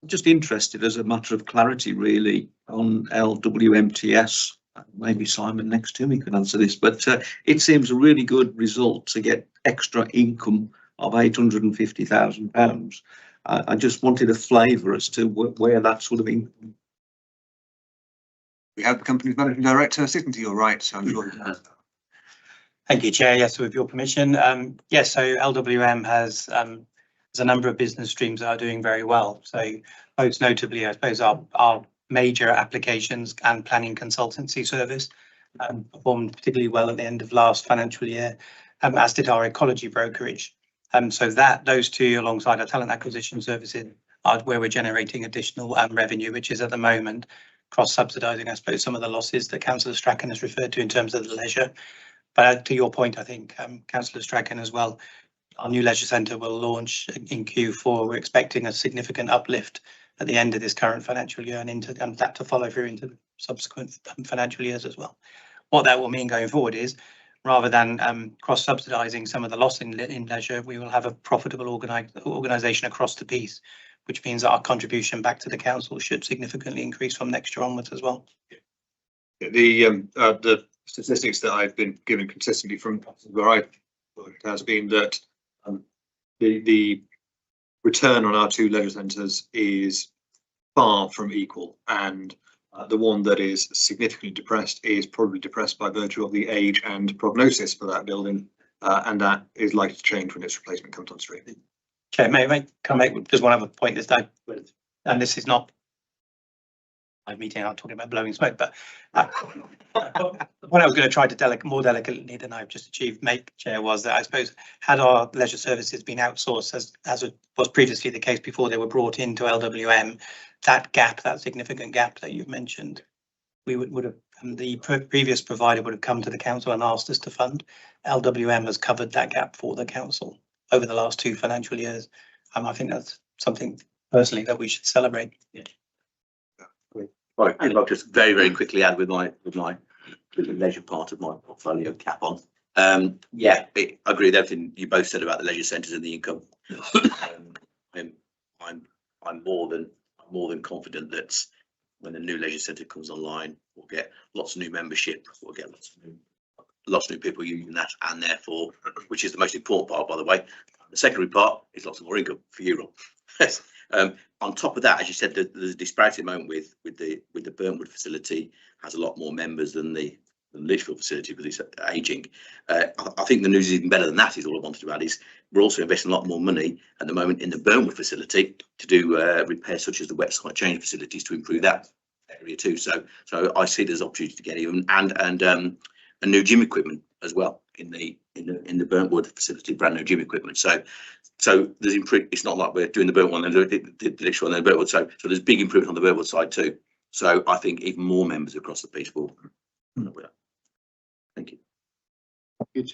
Just interested as a matter of clarity, really, on LWMTS. Maybe Simon next to me can answer this, but it seems a really good result to get extra income of £850,000. I just wanted a flavour as to where that sort of income. We have the company's managing director sitting to your right, so I'm sure he does. Thank you, Chair. Yes, with your permission. Yes, so LWM has a number of business streams that are doing very well. So most notably, I suppose, our major applications and planning consultancy service performed particularly well at the end of last financial year, as did our ecology brokerage. So that those two alongside our talent acquisition services are where we're generating additional revenue, which is at the moment cross-subsidising, I suppose, some of the losses that Councillor Strachan has referred to in terms of the leisure. But to your point, I think Councillor Strachan as well, our new leisure centre will launch in Q4. We're expecting a significant uplift at the end of this current financial year and that to follow through into the subsequent financial years as well. What that will mean going forward is, rather than cross-subsidising some of the loss in leisure, we will have a profitable organisation across the piece, which means that our contribution back to the council should significantly increase from next year onwards as well. The statistics that I've been given consistently from where I worked has been that the return on our two leisure centres is far from equal, and the one that is significantly depressed is probably depressed by virtue of the age and prognosis for that building, and that is likely to change when its replacement comes on stream. Okay, can I make just one other point this time? And this is not my meeting, I'm talking about blowing smoke, but what I was going to try to more delicately than I've just achieved make, Chair, was that I suppose had our leisure services been outsourced as it was previously the case before they were brought into LWM, that significant gap that you've mentioned, we would have the previous provider would have come to the council and asked us to fund. LWM has covered that gap for the council over the last 2 financial years. I think that's something personally that we should celebrate. Yeah. Right, and I'll just very quickly add with my leisure part of my portfolio cap on. Yeah, I agree with everything you both said about the leisure centres and the income. I'm more than confident that when the new leisure centre comes online, we'll get lots of new membership, we'll get lots of new people using that, and therefore, which is the most important part, by the way. The secondary part is lots of more income for you, Rob. On top of that, as you said, there's a disparity at the moment with the Burntwood facility has a lot more members than the Lichfield facility with its ageing. I think the news is even better than that. Is all I wanted to add is we're also investing a lot more money at the moment in the Burntwood facility to do repairs such as the website change facilities to improve that area too. So I see there's opportunity to get even and a new gym equipment as well in the Burntwood facility, brand new gym equipment. So there's it's not like we're doing the Burntwood one and the next one and the Burntwood. So there's big improvement on the Burntwood side too. So I think even more members across the piece will. Thank you. Good.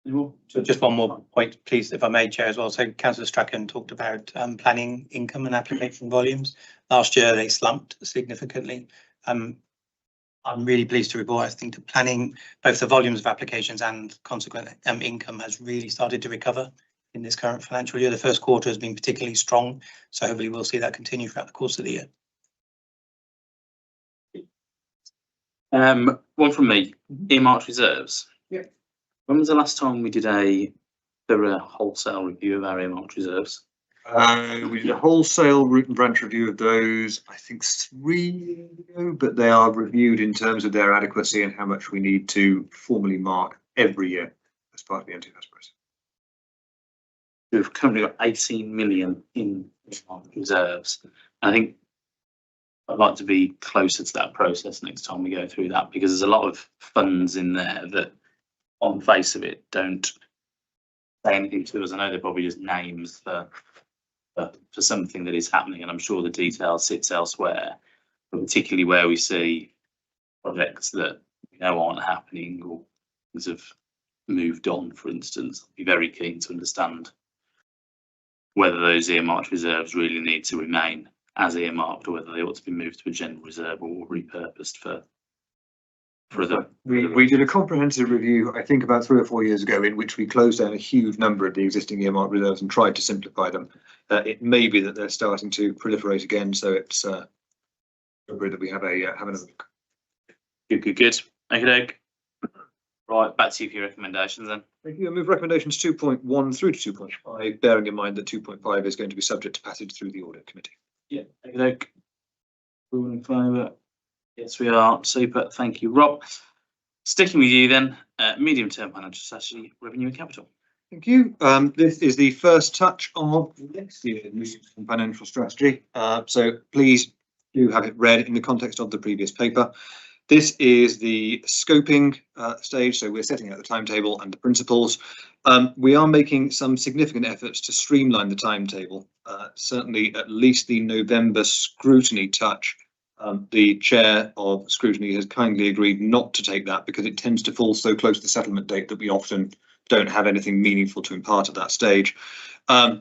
Anyone? So just one more point, please, if I may, Chair, as well. So Councillor Strachan talked about planning income and application volumes. Last year they slumped significantly. I'm really pleased to report, I think the planning, both the volumes of applications and consequent income has really started to recover in this current financial year. The first quarter has been particularly strong, so hopefully we'll see that continue throughout the course of the year. One from me, earmarked reserves. Yeah. When was the last time we did a wholesale review of our earmarked reserves? We did a wholesale root and branch review of those, I think 3 years ago, but they are reviewed in terms of their adequacy and how much we need to formally mark every year as part of the NTFS process. We've currently got 18 million in earmarked reserves. And I think I'd like to be closer to that process next time we go through that, because there's a lot of funds in there that on the face of it don't say anything to us. I know they're probably just names for something that is happening, and I'm sure the detail sits elsewhere, but particularly where we see projects that we know aren't happening or things have moved on, for instance. I'd be very keen to understand whether those earmarked reserves really need to remain as earmarked or whether they ought to be moved to a general reserve or repurposed for other. We did a comprehensive review, I think about 3 or 4 years ago, in which we closed down a huge number of the existing earmarked reserves and tried to simplify them. It may be that they're starting to proliferate again, so it's appropriate that we have another look. Good. Okay. Right, back to you for your recommendations then. Thank you. I move recommendations 2.1 through to 2.5, bearing in mind that 2.5 is going to be subject to passage through the audit committee. Yeah, okay. All in favour? Yes, we are. Super. Thank you, Rob. Sticking with you then, medium-term financial strategy, revenue and capital. Thank you. This is the first touch of next year's financial strategy. So please do have it read in the context of the previous paper. This is the scoping stage, so we're setting out the timetable and the principles. We are making some significant efforts to streamline the timetable. Certainly, at least the November scrutiny touch. The chair of scrutiny has kindly agreed not to take that because it tends to fall so close to the settlement date that we often don't have anything meaningful to impart at that stage. I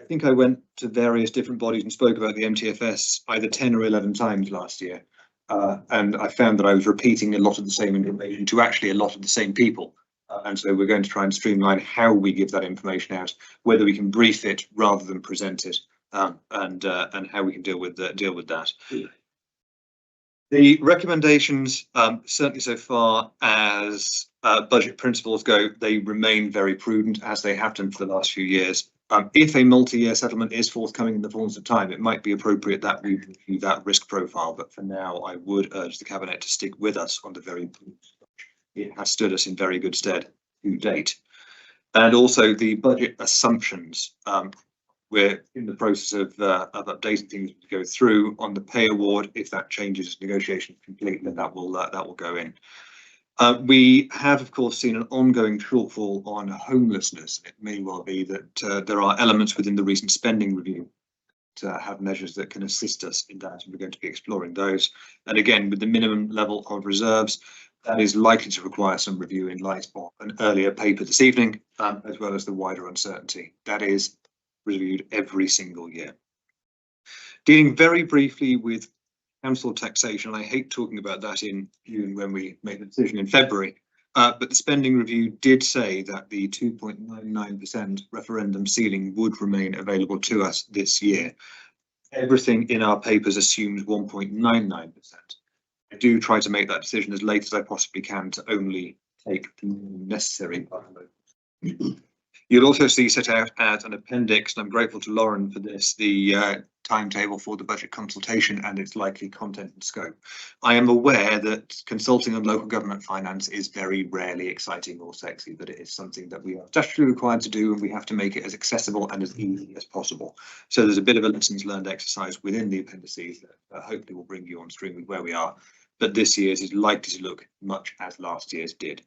think I went to various different bodies and spoke about the MTFS either 10 or 11 times last year. And I found that I was repeating a lot of the same information to actually a lot of the same people. And so we're going to try and streamline how we give that information out, whether we can brief it rather than present it, and how we can deal with that. The recommendations, certainly so far as budget principles go, they remain very prudent, as they have done for the last few years. If a multi-year settlement is forthcoming in the fullness of time, it might be appropriate that we review that risk profile. But for now, I would urge the Cabinet to stick with us on the very prudent approach. It has stood us in very good stead to date. And also the budget assumptions. We're in the process of updating things to go through on the pay award. If that changes, negotiation complete, then that will go in. We have, of course, seen an ongoing shortfall on homelessness. It may well be that there are elements within the recent spending review to have measures that can assist us in that, and we're going to be exploring those. And again, with the minimum level of reserves, that is likely to require some review in light of an earlier paper this evening, as well as the wider uncertainty. That is reviewed every single year. Dealing very briefly with council taxation, I hate talking about that in June when we made the decision in February, but the spending review did say that the 2.99% referendum ceiling would remain available to us this year. Everything in our papers assumes 1.99%. I do try to make that decision as late as I possibly can to only take the necessary. You'll also see set out as an appendix, and I'm grateful to Lauren for this, the timetable for the budget consultation and its likely content and scope. I am aware that consulting on local government finance is very rarely exciting or sexy, but it is something that we are statutorily required to do, and we have to make it as accessible and as easy as possible. So there's a bit of a lessons learned exercise within the appendices that hopefully will bring you on stream with where we are. But this year's is likely to look much as last year's did.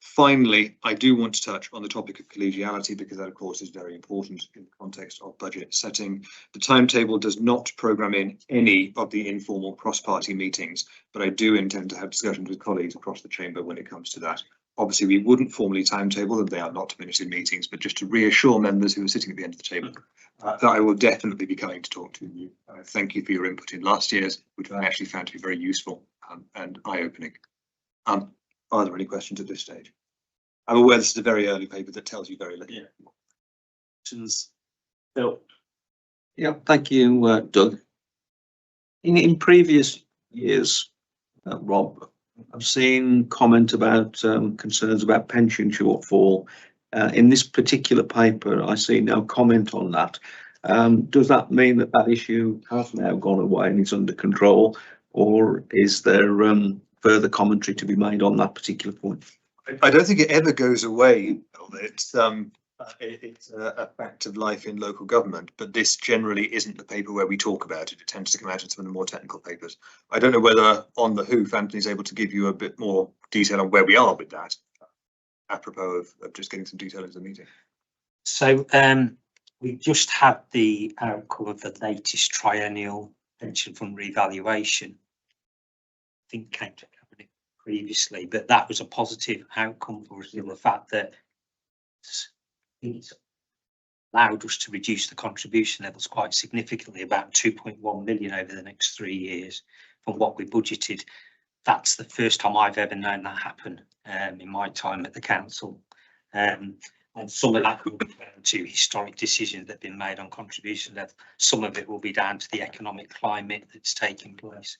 Finally, I do want to touch on the topic of collegiality, because that, of course, is very important in the context of budget setting. The timetable does not programme in any of the informal cross-party meetings, but I do intend to have discussions with colleagues across the chamber when it comes to that. Obviously, we wouldn't formally timetable them, they are not minutes in meetings, but just to reassure members who are sitting at the end of the table that I will definitely be coming to talk to you. Thank you for your input in last year's, which I actually found to be very useful and eye-opening. Are there any questions at this stage? I'm aware this is a very early paper that tells you very little. Questions? Bill? Yeah, thank you, Doug. In previous years, Rob, I've seen comment about concerns about pension shortfall. In this particular paper, I see no comment on that. Does that mean that that issue has now gone away and it's under control, or is there further commentary to be made on that particular point? I don't think it ever goes away. It's a fact of life in local government, but this generally isn't the paper where we talk about it. It tends to come out in some of the more technical papers. I don't know whether on the hoof Anthony's able to give you a bit more detail on where we are with that, apropos of just getting some detail into the meeting. So we just had the outcome of the latest triennial pension fund revaluation. I think came to Cabinet previously, but that was a positive outcome for us in the fact that it's allowed us to reduce the contribution levels quite significantly, about 2.1 million over the next 3 years from what we budgeted. That's the first time I've ever known that happen in my time at the council. And some of that will be down to historic decisions that have been made on contribution level. Some of it will be down to the economic climate that's taking place.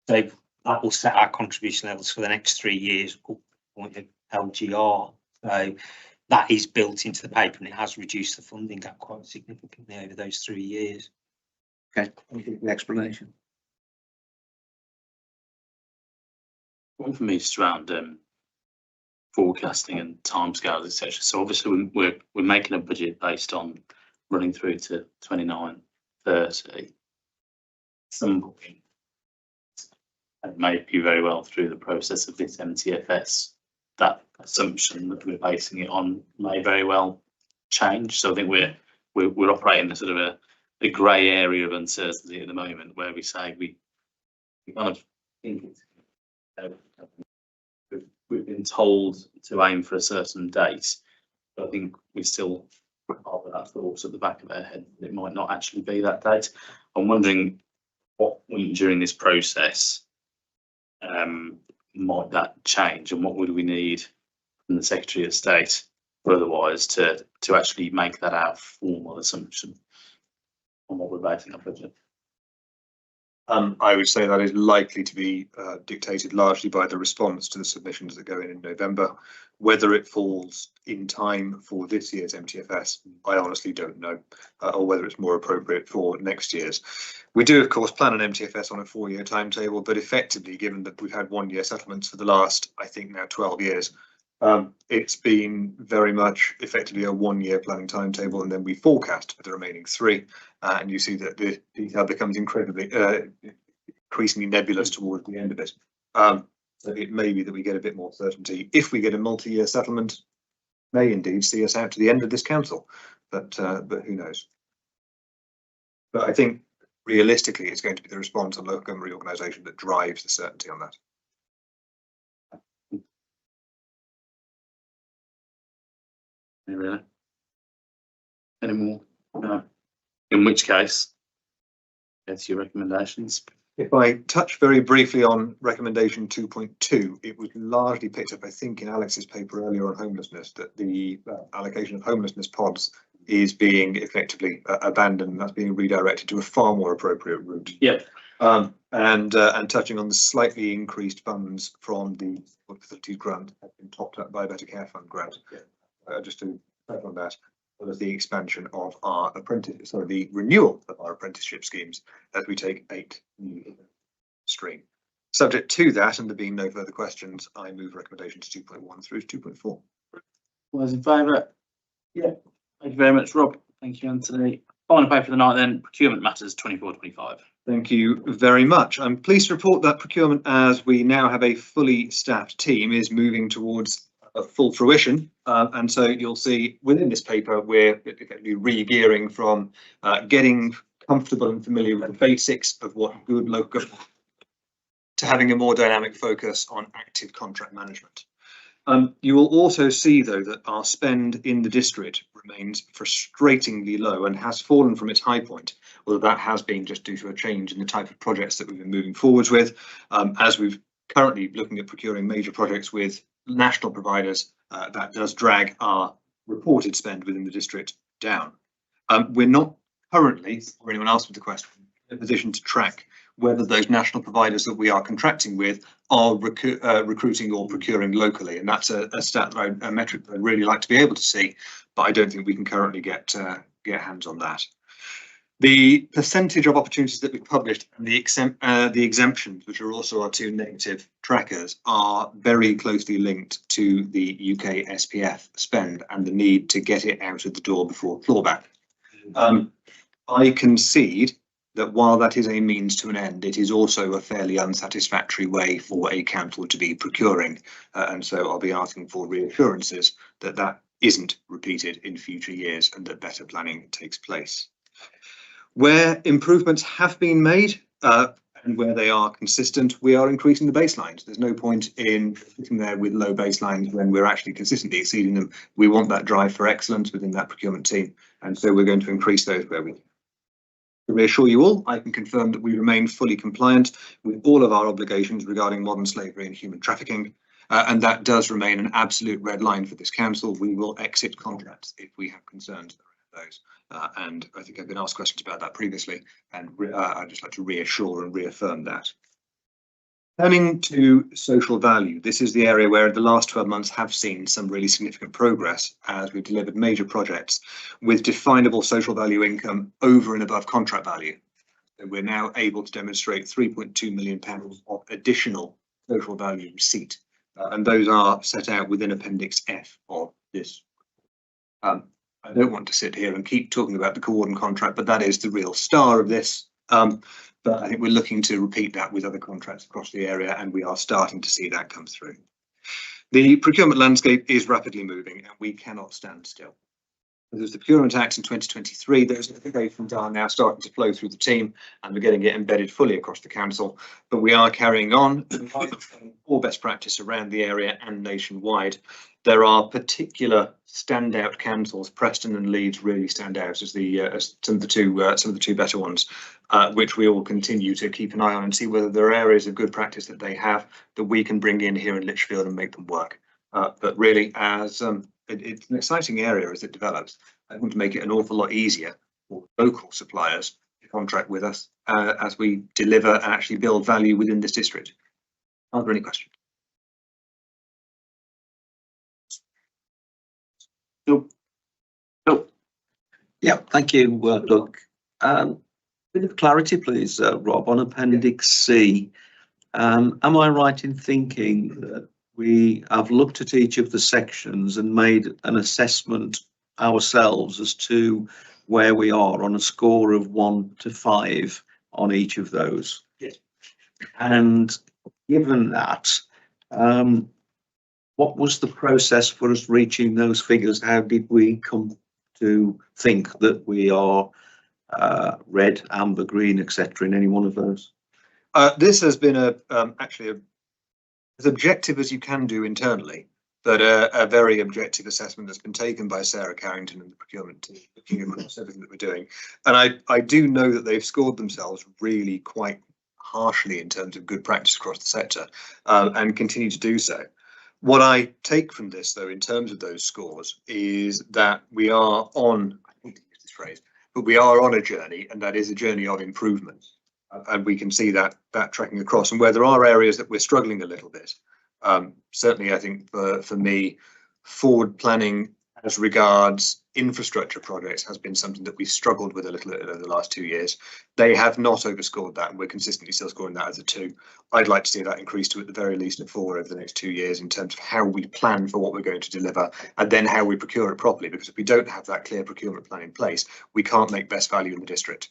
So that will set our contribution levels for the next 3 years up to the point of LGR. So that is built into the paper, and it has reduced the funding gap quite significantly over those 3 years. Okay, thank you for the explanation. One for me is around forecasting and timescales, etc. So obviously we're making a budget based on running through to 29, 30. Some point, and maybe very well through the process of this MTFS, that assumption that we're basing it on may very well change. So I think we're operating in a sort of a grey area of uncertainty at the moment, where we say we kind of think it's, we've been told to aim for a certain date, but I think we still have that thought at the back of our head that it might not actually be that date. I'm wondering what during this process might that change, and what would we need from the Secretary of State or otherwise to actually make that our formal assumption on what we're basing our budget. I would say that is likely to be dictated largely by the response to the submissions that go in November. Whether it falls in time for this year's MTFS, I honestly don't know, or whether it's more appropriate for next year's. We do, of course, plan an MTFS on a 4-year timetable, but effectively, given that we've had 1-year settlements for the last, I think now 12 years, it's been very much effectively a 1-year planning timetable, and then we forecast for the remaining 3. And you see that the detail becomes incredibly, increasingly nebulous towards the end of it. So it may be that we get a bit more certainty. If we get a multi-year settlement, may indeed see us out to the end of this council, but who knows? But I think realistically, it's going to be the response on local government reorganisation that drives the certainty on that. Really? Any more? No. In which case, that's your recommendations. If I touch very briefly on recommendation 2.2, it was largely picked up, I think, in Alex's paper earlier on homelessness, that the allocation of homelessness pods is being effectively abandoned. That's being redirected to a far more appropriate route. Yep. And touching on the slightly increased funds from the facilities grant have been topped up by a Better Care Fund grant. Just to touch on that, was the expansion of our the renewal of our apprenticeship schemes as we take 8 new stream. Subject to that, and there being no further questions, I move recommendations 2.1 through to 2.4. All those in favour? Yeah. Thank you very much, Rob. Thank you, Anthony. Final paper for the night then, procurement matters 24-25. Thank you very much. I'm pleased to report that procurement, as we now have a fully staffed team, is moving towards full fruition, and so you'll see within this paper we're effectively re-gearing from getting comfortable and familiar with the basics of what good local to having a more dynamic focus on active contract management. You will also see, though, that our spend in the district remains frustratingly low and has fallen from its high point, although that has been just due to a change in the type of projects that we've been moving forwards with. As we've currently looking at procuring major projects with national providers, that does drag our reported spend within the district down. We're not currently, or anyone else with the question, in a position to track whether those national providers that we are contracting with are recruiting or procuring locally, and that's a metric that I'd really like to be able to see, but I don't think we can currently get hands on that. The percentage of opportunities that we've published and the exemptions, which are also our 2 negative trackers, are very closely linked to the UK SPF spend and the need to get it out of the door before clawback. I concede that while that is a means to an end, it is also a fairly unsatisfactory way for a council to be procuring, and so I'll be asking for reassurances that that isn't repeated in future years and that better planning takes place. Where improvements have been made and where they are consistent, we are increasing the baselines. There's no point in sitting there with low baselines when we're actually consistently exceeding them. We want that drive for excellence within that procurement team, and so we're going to increase those where we can. To reassure you all, I can confirm that we remain fully compliant with all of our obligations regarding modern slavery and human trafficking, and that does remain an absolute red line for this council. We will exit contracts if we have concerns around those. And I think I've been asked questions about that previously, and I'd just like to reassure and reaffirm that. Turning to social value, this is the area where the last 12 months have seen some really significant progress as we've delivered major projects with definable social value income over and above contract value. So we're now able to demonstrate £3.2 million of additional social value receipt, and those are set out within Appendix F of this. I don't want to sit here and keep talking about the Coordon contract, but that is the real star of this. But I think we're looking to repeat that with other contracts across the area, and we are starting to see that come through. The procurement landscape is rapidly moving, and we cannot stand still. There's the Procurement Act in 2023. Those notifications are now starting to flow through the team, and we're getting it embedded fully across the council. But we are carrying on all best practice around the area and nationwide. There are particular standout councils. Preston and Leeds really stand out as some of the two better ones, which we will continue to keep an eye on and see whether there are areas of good practice that they have that we can bring in here in Lichfield and make them work. But really, as it's an exciting area as it develops. I want to make it an awful lot easier for local suppliers to contract with us as we deliver and actually build value within this district. Are there any questions? Nope. Yeah, thank you, Doug. Bit of clarity, please, Rob, on Appendix C. Am I right in thinking that we have looked at each of the sections and made an assessment ourselves as to where we are on a score of 1 to 5 on each of those? Yes. And given that, what was the process for us reaching those figures? How did we come to think that we are red, amber, green, etc. in any one of those? This has been actually as objective as you can do internally, but a very objective assessment that's been taken by Sarah Carrington and the procurement team, looking across everything that we're doing. And I do know that they've scored themselves really quite harshly in terms of good practice across the sector, and continue to do so. What I take from this, though, in terms of those scores, is that we are on, I hate to use this phrase, but we are on a journey, and that is a journey of improvement. And we can see that tracking across, and where there are areas that we're struggling a little bit. Certainly, I think for me, forward planning as regards infrastructure projects has been something that we've struggled with a little bit over the last 2 years. They have not overscored that, and we're consistently still scoring that as a 2. I'd like to see that increase to at the very least a 4 over the next 2 years in terms of how we plan for what we're going to deliver, and then how we procure it properly. Because if we don't have that clear procurement plan in place, we can't make best value in the district.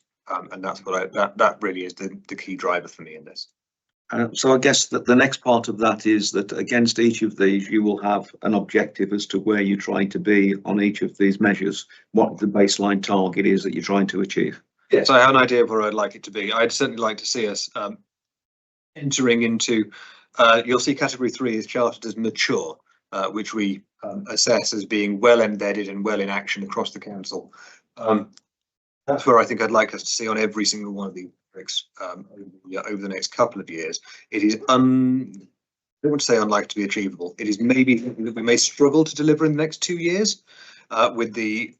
And that's what that really is the key driver for me in this. So I guess that the next part of that is that against each of these, you will have an objective as to where you're trying to be on each of these measures, what the baseline target is that you're trying to achieve. Yes, I have an idea of where I'd like it to be. I'd certainly like to see us entering into, you'll see category 3 is charted as mature, which we assess as being well embedded and well in action across the council. That's where I think I'd like us to see on every single one of these projects over the next couple of years. It is I don't want to say unlikely to be achievable. It is maybe something that we may struggle to deliver in the next 2 years with the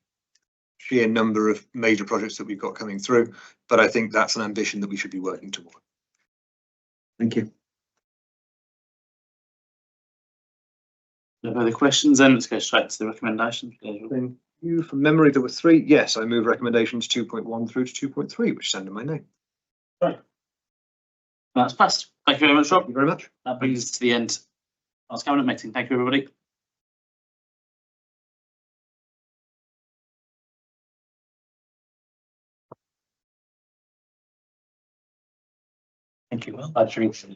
sheer number of major projects that we've got coming through. But I think that's an ambition that we should be working toward. Thank you. No further questions, then let's go straight to the recommendation. Thank you. From memory, there were 3. Yes, I move recommendations 2.1 through to 2.3, which is under my name. Right. That's passed. Thank you very much, Rob. Thank you very much. That brings us to the end of our cabinet meeting. Thank you, everybody. Thank you, Will. Bye, Teresa.